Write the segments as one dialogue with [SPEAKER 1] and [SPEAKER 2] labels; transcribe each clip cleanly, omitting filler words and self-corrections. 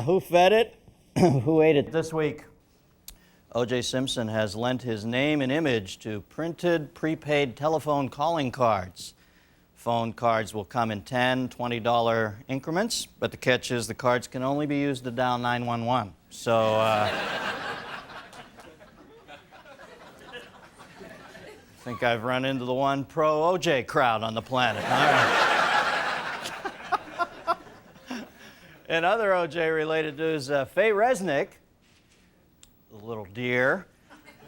[SPEAKER 1] Who fed it? Who ate it? This week, O.J. Simpson has lent his name and image to printed prepaid telephone calling cards. Phone cards will come in $10, $20 increments, but the catch is the cards can only be used to dial 911. So, I think I've run into the one pro-O.J. crowd on the planet. All right. In other O.J.-related news, Faye Resnick, the little dear,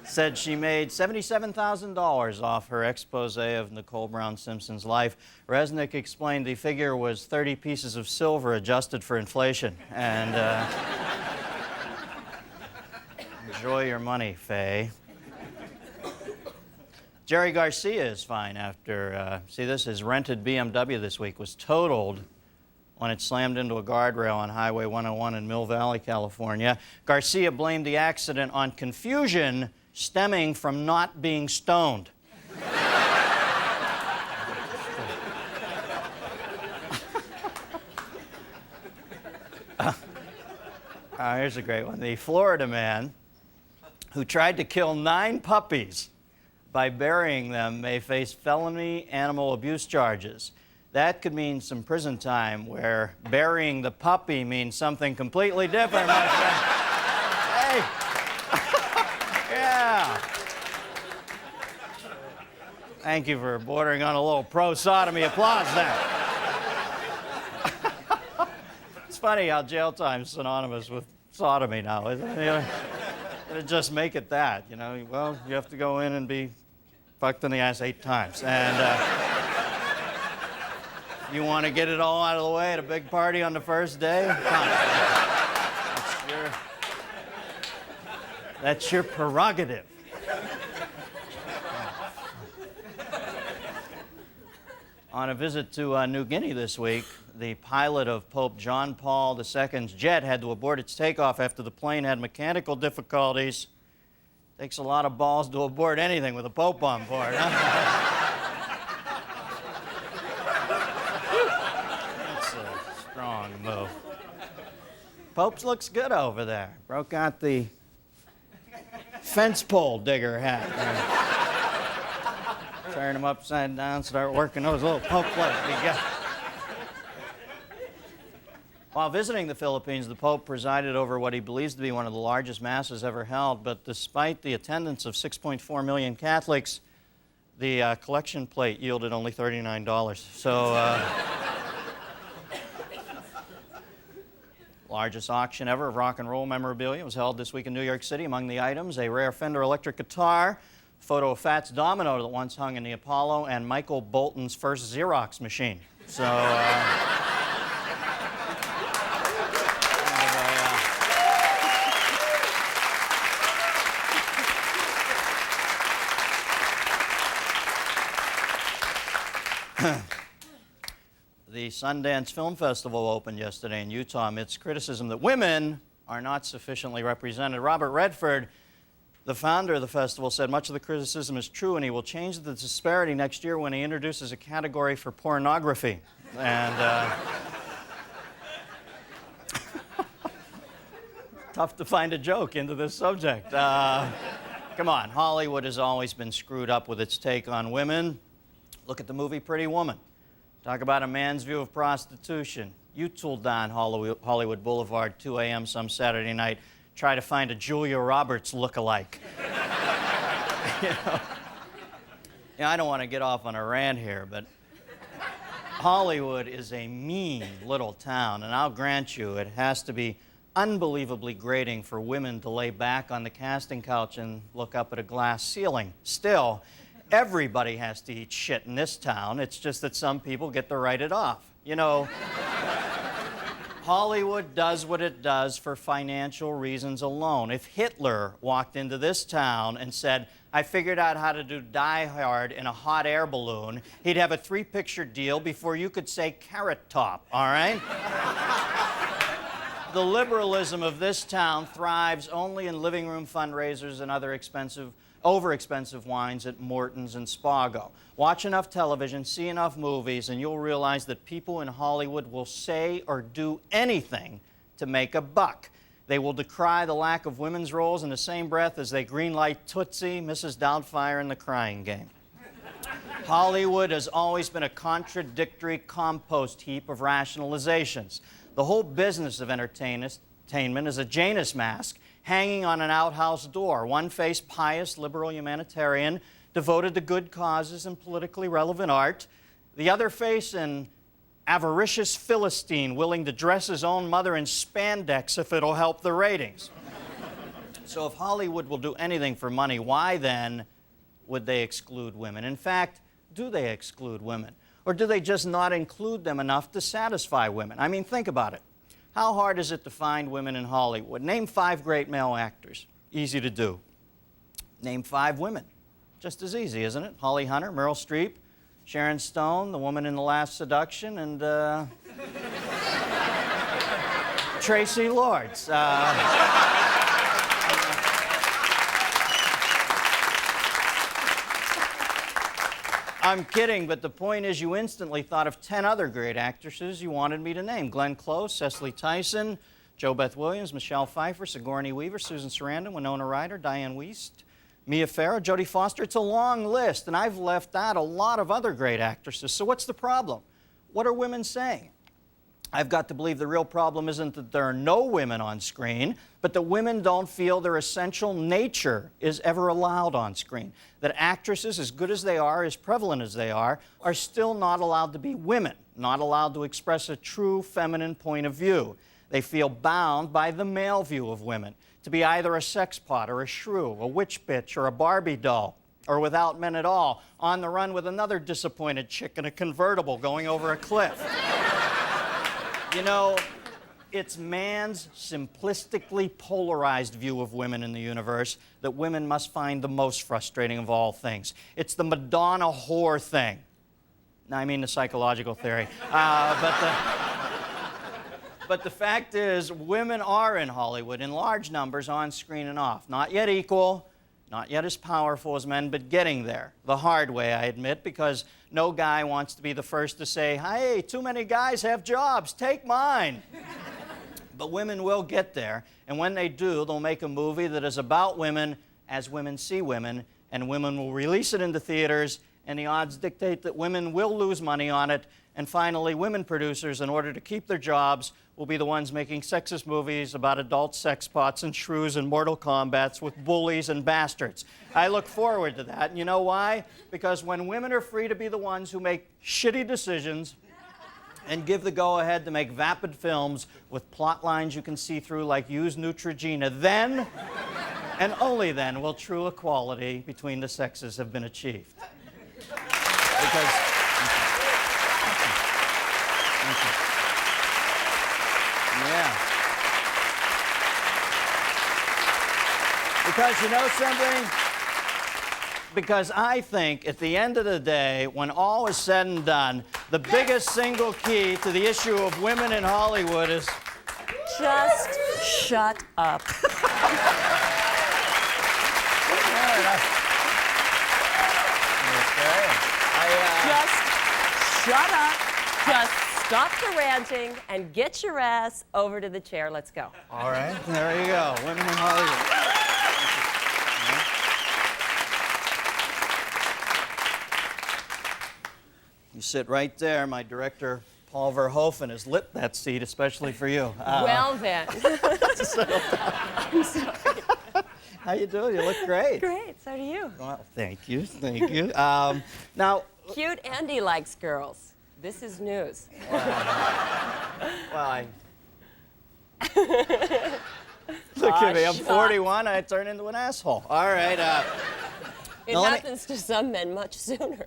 [SPEAKER 1] said she made $77,000 off her expose of Nicole Brown Simpson's life. Resnick explained the figure was 30 pieces of silver adjusted for inflation. And enjoy your money, Faye. Jerry Garcia is fine after, his rented BMW this week was totaled when it slammed into a guardrail on Highway 101 in Mill Valley, California. Garcia blamed the accident on confusion stemming from not being stoned. Here's a great one. The Florida man who tried to kill 9 puppies by burying them may face felony animal abuse charges. That could mean some prison time, where burying the puppy means something completely different. Hey! Yeah! Thank you for bordering on a little pro-sodomy applause there. It's funny how jail time's synonymous with sodomy now, isn't it? You know, it'd just make it that, you know. Well, you have to go in and be fucked in the ass 8 times. And, you want to get it all out of the way at a big party on the first day? That's your prerogative. On a visit to New Guinea this week, the pilot of Pope John Paul II's jet had to abort its takeoff after the plane had mechanical difficulties. Takes a lot of balls to abort anything with a Pope on board, huh? Move. Pope's looks good over there. Broke out the fence pole digger hat. Turn him upside down, start working those little Pope legs. While visiting the Philippines, the Pope presided over what he believes to be one of the largest masses ever held, but despite the attendance of 6.4 million Catholics, the collection plate yielded only $39. So, largest auction ever of rock and roll memorabilia was held this week in New York City. Among the items, a rare Fender electric guitar, photo of Fats Domino that once hung in the Apollo, and Michael Bolton's first Xerox machine. So, The Sundance Film Festival opened yesterday in Utah amidst criticism that women are not sufficiently represented. Robert Redford, the founder of the festival, said much of the criticism is true, and he will change the disparity next year when he introduces a category for pornography. And tough to find a joke into this subject. Come on, Hollywood has always been screwed up with its take on women. Look at the movie Pretty Woman. Talk about a man's view of prostitution. You tooled down Hollywood Boulevard 2 a.m. some Saturday night, try to find a Julia Roberts look-alike. I don't want to get off on a rant here, but Hollywood is a mean little town, and I'll grant you it has to be unbelievably grating for women to lay back on the casting couch and look up at a glass ceiling. Still, everybody has to eat shit in this town. It's just that some people get to write it off. You know, Hollywood does what it does for financial reasons alone. If Hitler walked into this town and said, I figured out how to do Die Hard in a hot air balloon, he'd have a 3-picture deal before you could say Carrot Top, all right? The liberalism of this town thrives only in living room fundraisers and other overexpensive wines at Morton's and Spago. Watch enough television, see enough movies, and you'll realize that people in Hollywood will say or do anything to make a buck. They will decry the lack of women's roles in the same breath as they greenlight Tootsie, Mrs. Doubtfire, and The Crying Game. Hollywood has always been a contradictory compost heap of rationalizations. The whole business of entertainment is a Janus mask hanging on an outhouse door. One face pious, liberal humanitarian, devoted to good causes and politically relevant art. The other face an avaricious Philistine willing to dress his own mother in spandex if it'll help the ratings. So if Hollywood will do anything for money, why then would they exclude women? In fact, do they exclude women? Or do they just not include them enough to satisfy women? I mean, think about it. How hard is it to find women in Hollywood? Name 5 great male actors. Easy to do. Name 5 women. Just as easy, isn't it? Holly Hunter, Meryl Streep, Sharon Stone, the woman in The Last Seduction, and Tracy Lords. I'm kidding, but the point is you instantly thought of 10 other great actresses you wanted me to name. Glenn Close, Cecily Tyson, Jo Beth Williams, Michelle Pfeiffer, Sigourney Weaver, Susan Sarandon, Winona Ryder, Diane Wiest, Mia Farrow, Jodie Foster. It's a long list, and I've left out a lot of other great actresses. So what's the problem? What are women saying? I've got to believe the real problem isn't that there are no women on screen, but that women don't feel their essential nature is ever allowed on screen. That actresses, as good as they are, as prevalent as they are still not allowed to be women, not allowed to express a true feminine point of view. They feel bound by the male view of women, to be either a sex pot or a shrew, a witch bitch or a Barbie doll, or without men at all, on the run with another disappointed chick in a convertible going over a cliff. You know, it's man's simplistically polarized view of women in the universe that women must find the most frustrating of all things. It's the Madonna whore thing. No, I mean the psychological theory. But the fact is, women are in Hollywood in large numbers, on screen and off. Not yet equal, not yet as powerful as men, but getting there. The hard way, I admit, because no guy wants to be the first to say, hey, too many guys have jobs, take mine. But women will get there, and when they do, they'll make a movie that is about women as women see women, and women will release it into theaters, and the odds dictate that women will lose money on it, and finally, women producers, in order to keep their jobs, will be the ones making sexist movies about adult sex pots and shrews and Mortal Kombats with bullies and bastards. I look forward to that, and you know why? Because when women are free to be the ones who make shitty decisions and give the go-ahead to make vapid films with plot lines you can see through like Use Neutrogena, then, and only then, will true equality between the sexes have been achieved. Because you know something? Because I think at the end of the day, when all is said and done, the biggest single key to the issue of women in Hollywood is...
[SPEAKER 2] Just shut up. Just shut up. Just stop the ranting and get your ass over to the chair. Let's go.
[SPEAKER 1] All right, there you go. Women in Hollywood. You sit right there. My director, Paul Verhoeven, has lit that seat especially for you.
[SPEAKER 2] Well then. I'm sorry.
[SPEAKER 1] How you doing? You look great.
[SPEAKER 2] Great. So do you.
[SPEAKER 1] Well, thank you. Thank you. Now,
[SPEAKER 2] Cute Andy likes girls. This is news.
[SPEAKER 1] well, Look at me, I'm
[SPEAKER 2] Shocked.
[SPEAKER 1] 41, I turn into an asshole. All right.
[SPEAKER 2] It
[SPEAKER 1] now let me-
[SPEAKER 2] happens to some men much sooner.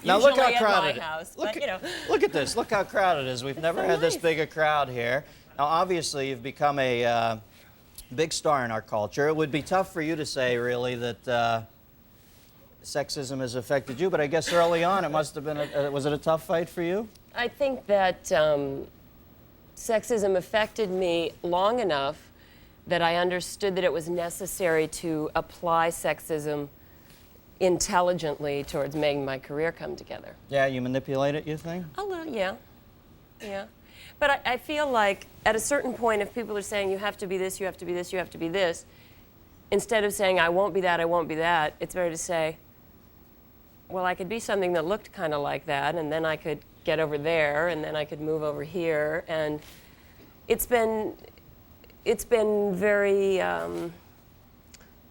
[SPEAKER 1] Now look
[SPEAKER 2] Usually
[SPEAKER 1] how crowded
[SPEAKER 2] at my house, but you know.
[SPEAKER 1] Look at this. Look how crowded it is. We've never had this
[SPEAKER 2] nice.
[SPEAKER 1] big a crowd here. Now, obviously, you've become a big star in our culture. It would be tough for you to say, really, that sexism has affected you, but I guess early on it must have been, was it a tough fight for you?
[SPEAKER 2] I think that sexism affected me long enough that I understood that it was necessary to apply sexism intelligently towards making my career come together.
[SPEAKER 1] Yeah, you manipulate it, you think?
[SPEAKER 2] A little, yeah. Yeah. But I feel like at a certain point, if people are saying you have to be this, you have to be this, you have to be this, instead of saying I won't be that, I won't be that, it's better to say, well, I could be something that looked kind of like that, and then I could get over there, and then I could move over here, and it's been very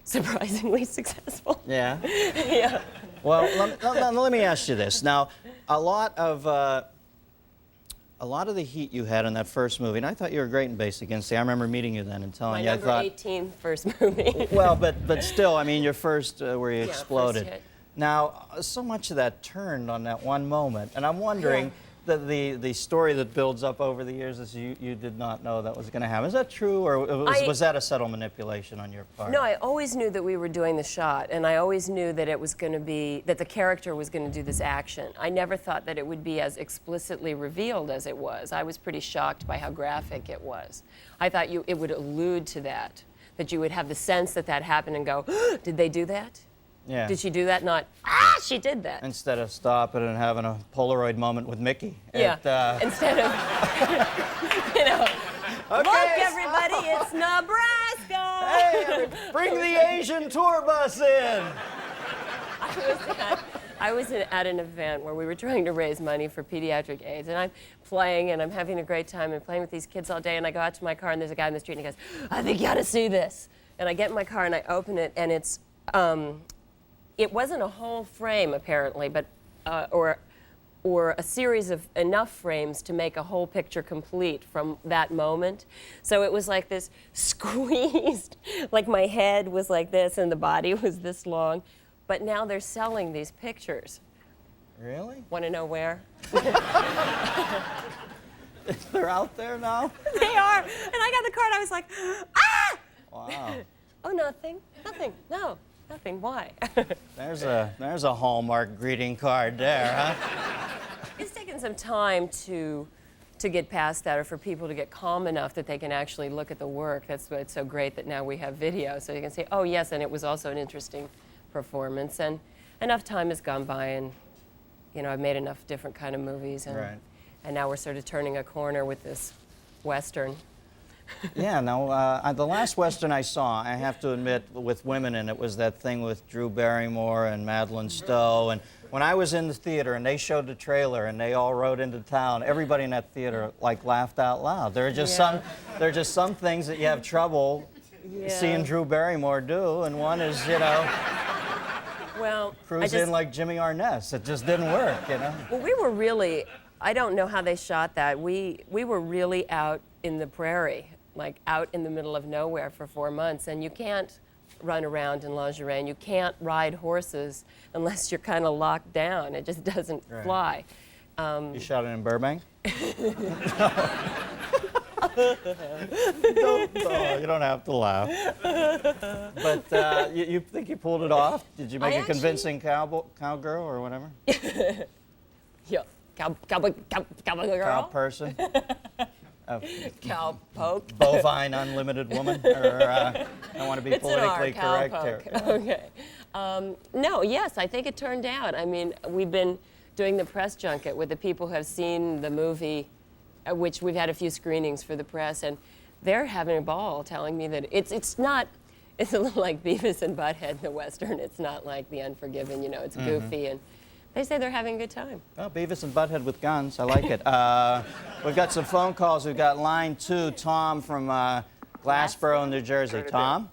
[SPEAKER 2] surprisingly successful.
[SPEAKER 1] Yeah.
[SPEAKER 2] Yeah.
[SPEAKER 1] Well, let me ask you this. Now, a lot of the heat you had in that first movie, and I thought you were great in Basic Instinct. I remember meeting you then and telling you, I
[SPEAKER 2] number
[SPEAKER 1] thought,
[SPEAKER 2] 18 first movie.
[SPEAKER 1] well, but still, I mean, your first where you
[SPEAKER 2] Yeah, first
[SPEAKER 1] exploded.
[SPEAKER 2] hit.
[SPEAKER 1] Now, so much of that turned on that one moment, and I'm wondering that the story that builds up over the years is you did not know that was going to happen. Is that true, or was that a subtle manipulation on your part?
[SPEAKER 2] No, I always knew that we were doing the shot, and I always knew that it was going to be, that the character was going to do this action. I never thought that it would be as explicitly revealed as it was. I was pretty shocked by how graphic it was. I thought it would allude to that you would have the sense that that happened and go, did they do that?
[SPEAKER 1] Yeah.
[SPEAKER 2] Did she do that? Not, she did that.
[SPEAKER 1] Instead of stopping and having a Polaroid moment with Mickey.
[SPEAKER 2] Yeah. Instead of, you know,
[SPEAKER 1] Okay,
[SPEAKER 2] look, everybody, it's Nebraska.
[SPEAKER 1] Hey, bring the Asian tour bus in.
[SPEAKER 2] I was at an event where we were trying to raise money for pediatric AIDS, and I'm playing, and I'm having a great time, and playing with these kids all day, and I go out to my car, and there's a guy in the street, and he goes, I think you ought to see this. And I get in my car, and I open it, and it's, it wasn't a whole frame, apparently, but, or a series of enough frames to make a whole picture complete from that moment. So it was like this squeezed, like my head was like this and the body was this long. But now they're selling these pictures.
[SPEAKER 1] Really?
[SPEAKER 2] Want to know where?
[SPEAKER 1] They're out there now?
[SPEAKER 2] They are. And I got the card, I was like, ah!
[SPEAKER 1] Wow.
[SPEAKER 2] Oh, nothing, no, nothing, why?
[SPEAKER 1] There's a Hallmark greeting card there, huh?
[SPEAKER 2] It's taken some time to get past that, or for people to get calm enough that they can actually look at the work. That's why it's so great that now we have video, so you can say, oh yes, and it was also an interesting performance. And enough time has gone by, and you know, I've made enough different kind of movies, and,
[SPEAKER 1] Right.
[SPEAKER 2] and now we're sort of turning a corner with this Western.
[SPEAKER 1] Yeah, no, the last Western I saw, I have to admit, with women in it, was that thing with Drew Barrymore and Madeline Stowe. And when I was in the theater and they showed the trailer and they all rode into town, everybody in that theater like laughed out loud. There are just some things that you have trouble seeing Drew Barrymore do, and one is, you know,
[SPEAKER 2] Well,
[SPEAKER 1] cruise in like Jimmy Arness. It just didn't work, you know.
[SPEAKER 2] Well, we were really, I don't know how they shot that. We were really out in the prairie, like out in the middle of nowhere for 4 months, and you can't run around in lingerie, and you can't ride horses unless you're kind of locked down. It just doesn't fly.
[SPEAKER 1] You shot it in Burbank? You don't have to laugh. But you think you pulled it off? Did you make a convincing cowgirl or whatever?
[SPEAKER 2] Yeah, cowgirl.
[SPEAKER 1] Cow person?
[SPEAKER 2] Cowpoke.
[SPEAKER 1] Bovine unlimited woman? Or I want to be politically
[SPEAKER 2] It's an R,
[SPEAKER 1] correct here.
[SPEAKER 2] Okay. No, yes, I think it turned out. I mean, we've been doing the press junket with the people who have seen the movie, which we've had a few screenings for the press, and they're having a ball telling me that it's not, it's a little like Beavis and Butthead, the Western. It's not like The Unforgiven, you know, it's goofy, and they say they're having a good time.
[SPEAKER 1] Oh, Beavis and Butthead with guns. I like it. We've got some phone calls. We've got line 2, Tom from Glassboro, New Jersey. Tom?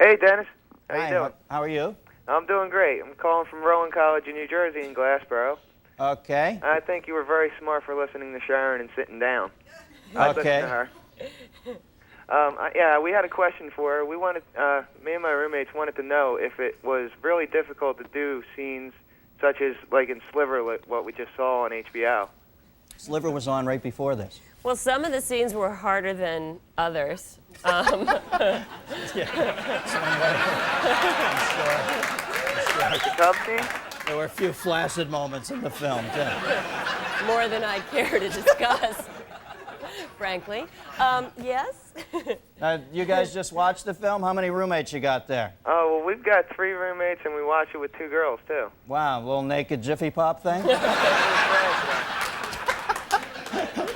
[SPEAKER 3] Hey, Dennis. How
[SPEAKER 1] Hi,
[SPEAKER 3] you doing?
[SPEAKER 1] how are you?
[SPEAKER 3] I'm doing great. I'm calling from Rowan College in New Jersey in Glassboro.
[SPEAKER 1] Okay.
[SPEAKER 3] I think you were very smart for listening to Sharon and sitting down. I'd
[SPEAKER 1] Okay.
[SPEAKER 3] listen to her. Yeah, we had a question for her. We wanted, me and my roommates wanted to know if it was really difficult to do scenes such as, like in Sliver, what we just saw on HBO.
[SPEAKER 1] Sliver was on right before this.
[SPEAKER 2] Well, some of the scenes were harder than others.
[SPEAKER 3] The tub scene?
[SPEAKER 1] There were a few flaccid moments in the film, too.
[SPEAKER 2] More than I care to discuss, frankly. Yes?
[SPEAKER 1] You guys just watched the film? How many roommates you got there?
[SPEAKER 3] Oh, well, we've got 3 roommates, and we watch it with 2 girls, too.
[SPEAKER 1] Wow, a little naked Jiffy Pop thing?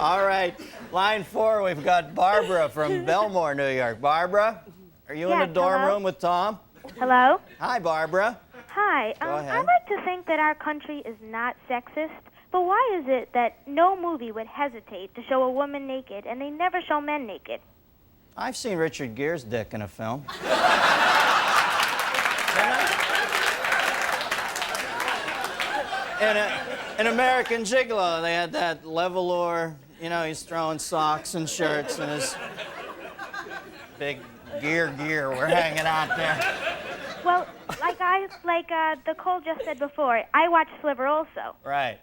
[SPEAKER 1] All right, line 4, we've got Barbara from Belmore, New York. Barbara, are you in the dorm room with Tom?
[SPEAKER 4] Hello?
[SPEAKER 1] Hi, Barbara.
[SPEAKER 4] Hi.
[SPEAKER 1] Go ahead.
[SPEAKER 4] I like to think that our country is not sexist, but why is it that no movie would hesitate to show a woman naked and they never show men naked?
[SPEAKER 1] I've seen Richard Gere's dick in a film. In American Gigolo, they had that levelor, you know, he's throwing socks and shirts and his big gear were hanging out there.
[SPEAKER 4] Well, like the Cole just said before, I watched Sliver also.
[SPEAKER 1] Right.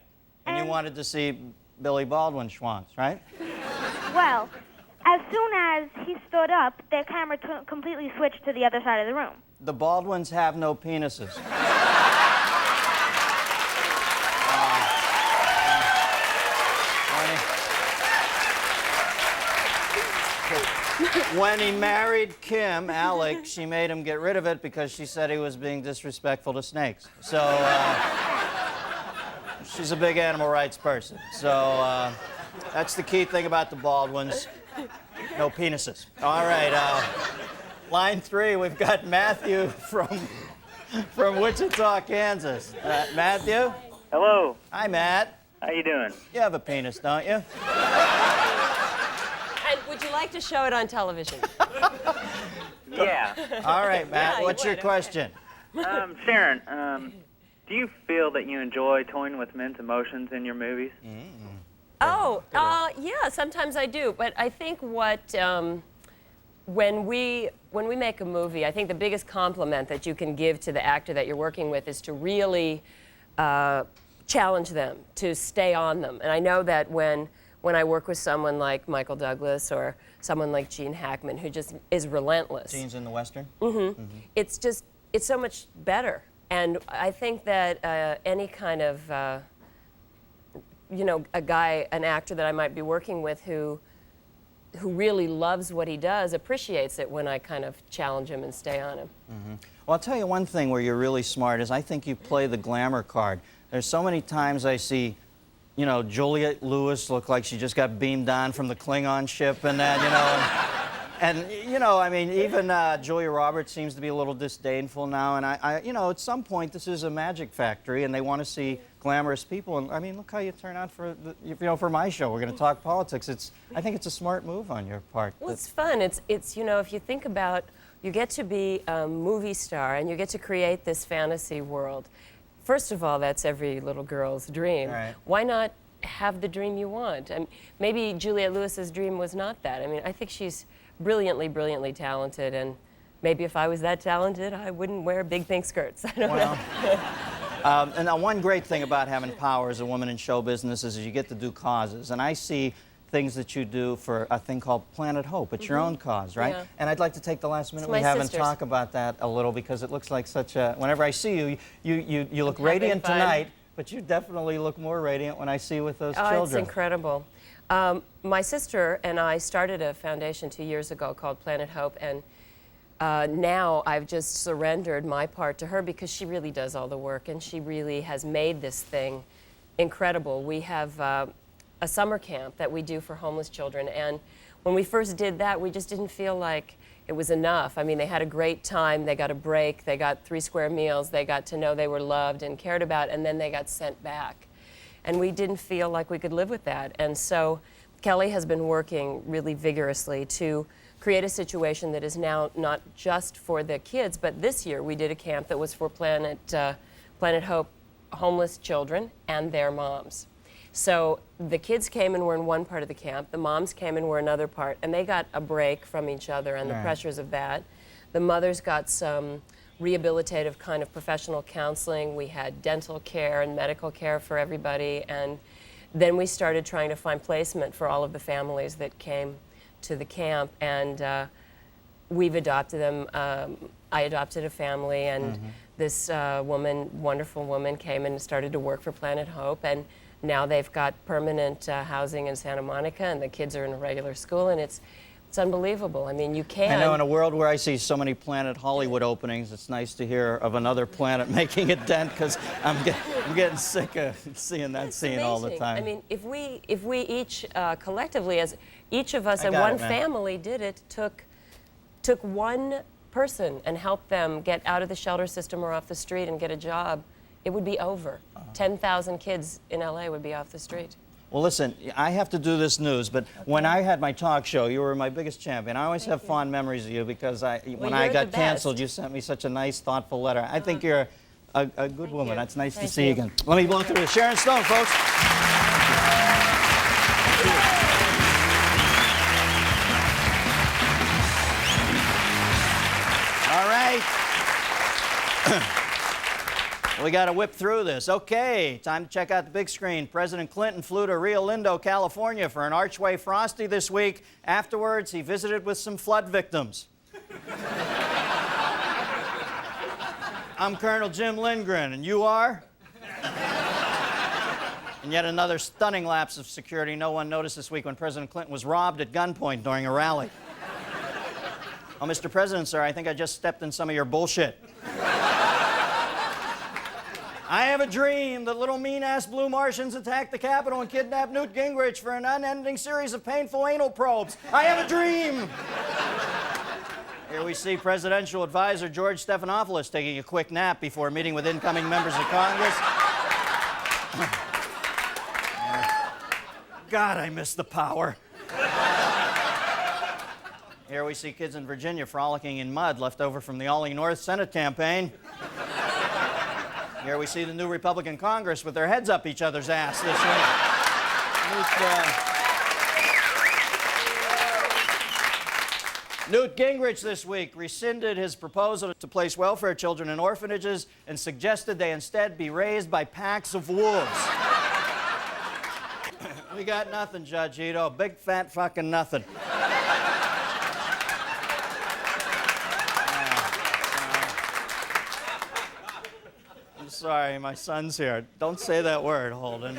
[SPEAKER 1] And you wanted to see Billy Baldwin schwanz, right?
[SPEAKER 4] Well, as soon as he stood up, their camera completely switched to the other side of the room.
[SPEAKER 1] The Baldwins have no penises. When he married Kim, Alec, she made him get rid of it because she said he was being disrespectful to snakes. So, she's a big animal rights person. So, that's the key thing about the Baldwins. No penises. All right, line 3, we've got Matthew from Wichita, Kansas. Matthew?
[SPEAKER 5] Hello.
[SPEAKER 1] Hi, Matt.
[SPEAKER 5] How you doing?
[SPEAKER 1] You have a penis, don't you?
[SPEAKER 2] And would you like to show it on television?
[SPEAKER 5] Yeah.
[SPEAKER 1] All right, Matt,
[SPEAKER 2] Yeah,
[SPEAKER 1] what's
[SPEAKER 2] you
[SPEAKER 1] your
[SPEAKER 2] would,
[SPEAKER 1] question?
[SPEAKER 5] Sharon, do you feel that you enjoy toying with men's emotions in your movies?
[SPEAKER 2] Oh, yeah, sometimes I do. But I think when we make a movie, I think the biggest compliment that you can give to the actor that you're working with is to really challenge them, to stay on them. And I know that when I work with someone like Michael Douglas or someone like Gene Hackman, who just is relentless.
[SPEAKER 1] Gene's in the Western?
[SPEAKER 2] It's so much better. And I think that any kind of, an actor that I might be working with who really loves what he does appreciates it when I kind of challenge him and stay on him.
[SPEAKER 1] Well, I'll tell you one thing where you're really smart is I think you play the glamour card. There's so many times I see, you know, Juliette Lewis look like she just got beamed on from the Klingon ship and that, you know. And you know, I mean, even Julia Roberts seems to be a little disdainful now. And I you know, at some point, this is a magic factory, and they want to see glamorous people. And I mean, look how you turn out for, for my show. We're going to talk politics. I think it's a smart move on your part.
[SPEAKER 2] Well, it's fun. It's if you think about, you get to be a movie star, and you get to create this fantasy world. First of all, that's every little girl's dream.
[SPEAKER 1] Right.
[SPEAKER 2] Why not have the dream you want? And maybe Juliette Lewis's dream was not that. I mean, I think she's brilliantly, brilliantly talented, and maybe if I was that talented, I wouldn't wear big pink skirts. I don't know.
[SPEAKER 1] And one great thing about having power as a woman in show business is you get to do causes. And I see things that you do for a thing called Planet Hope. It's your own cause, right?
[SPEAKER 2] Yeah.
[SPEAKER 1] And I'd like to take the last minute
[SPEAKER 2] It's
[SPEAKER 1] we
[SPEAKER 2] my
[SPEAKER 1] have and
[SPEAKER 2] sister's.
[SPEAKER 1] talk about that a little because it looks like such a... Whenever I see you, you look
[SPEAKER 2] Having
[SPEAKER 1] radiant
[SPEAKER 2] fun.
[SPEAKER 1] tonight, but you definitely look more radiant when I see you with those
[SPEAKER 2] Oh,
[SPEAKER 1] children.
[SPEAKER 2] it's incredible. My sister and I started a foundation 2 years ago called Planet Hope, and now I've just surrendered my part to her because she really does all the work, and she really has made this thing incredible. We have a summer camp that we do for homeless children, and when we first did that, we just didn't feel like it was enough. I mean, they had a great time, they got a break, they got 3 square meals, they got to know they were loved and cared about, and then they got sent back. And we didn't feel like we could live with that. And so Kelly has been working really vigorously to create a situation that is now not just for the kids, but this year we did a camp that was for Planet Hope homeless children and their moms. So the kids came and were in one part of the camp, the moms came and were another part, and they got a break from each other and the pressures of that. The mothers got some rehabilitative kind of professional counseling. We had dental care and medical care for everybody, and then we started trying to find placement for all of the families that came to the camp, and we've adopted them. I adopted a family, and this wonderful woman, came and started to work for Planet Hope, and now they've got permanent housing in Santa Monica, and the kids are in a regular school, and it's unbelievable. I mean, you can.
[SPEAKER 1] I know, in a world where I see so many Planet Hollywood openings, it's nice to hear of another planet making a dent, because I'm getting sick of seeing that scene all the time.
[SPEAKER 2] I mean, if we each collectively, as each of us and one family did it, took one person and helped them get out of the shelter system or off the street and get a job, it would be over. 10,000 kids in LA would be off the street.
[SPEAKER 1] Well, listen, I have to do this news, but when I had my talk show, you were my biggest champion. I always have fond memories of you, because when I got canceled, you sent me such a nice, thoughtful letter. I think you're a good woman. That's nice to see you again. Let me blow through this. Sharon Stone, folks. All right. We got to whip through this. Okay, time to check out the big screen. President Clinton flew to Rio Lindo, California for an Archway Frosty this week. Afterwards, he visited with some flood victims. I'm Colonel Jim Lindgren, and you are? And yet another stunning lapse of security no one noticed this week when President Clinton was robbed at gunpoint during a rally. Oh, Mr. President, sir, I think I just stepped in some of your bullshit. I have a dream that little mean-ass blue Martians attacked the Capitol and kidnapped Newt Gingrich for an unending series of painful anal probes. I have a dream! Here we see Presidential Advisor George Stephanopoulos taking a quick nap before meeting with incoming members of Congress. God, I miss the power. Here we see kids in Virginia frolicking in mud left over from the Ollie North Senate campaign. Here we see the new Republican Congress with their heads up each other's ass this week. Newt Gingrich this week rescinded his proposal to place welfare children in orphanages and suggested they instead be raised by packs of wolves. We got nothing, Judge Ito. Big fat fucking nothing. Sorry, my son's here. Don't say that word, Holden.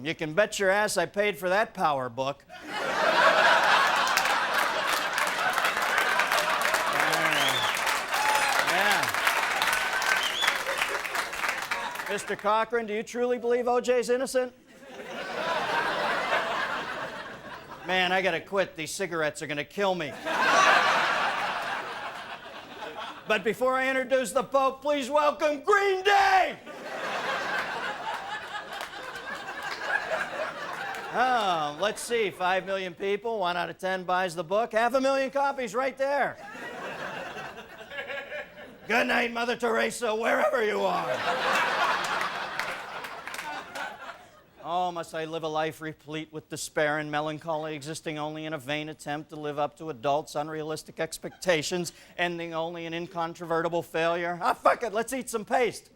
[SPEAKER 1] You can bet your ass I paid for that power book. Yeah. Mr. Cochran, do you truly believe O.J.'s innocent? Man, I gotta quit. These cigarettes are gonna kill me. But before I introduce the Pope, please welcome Green Day! Oh, let's see, 5 million people, 1 out of 10 buys the book, 500,000 copies right there. Good night, Mother Teresa, wherever you are. Oh, must I live a life replete with despair and melancholy, existing only in a vain attempt to live up to adults' unrealistic expectations, ending only in incontrovertible failure? Ah, fuck it, let's eat some paste.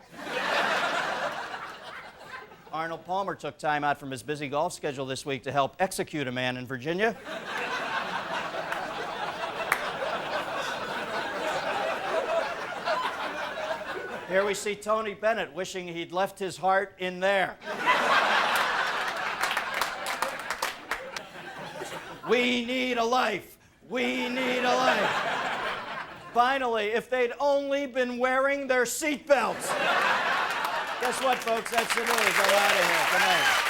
[SPEAKER 1] Arnold Palmer took time out from his busy golf schedule this week to help execute a man in Virginia. Here we see Tony Bennett wishing he'd left his heart in there. We need a life. We need a life. Finally, if they'd only been wearing their seatbelts. Guess what, folks? That's the news. I'm out of here. Good night.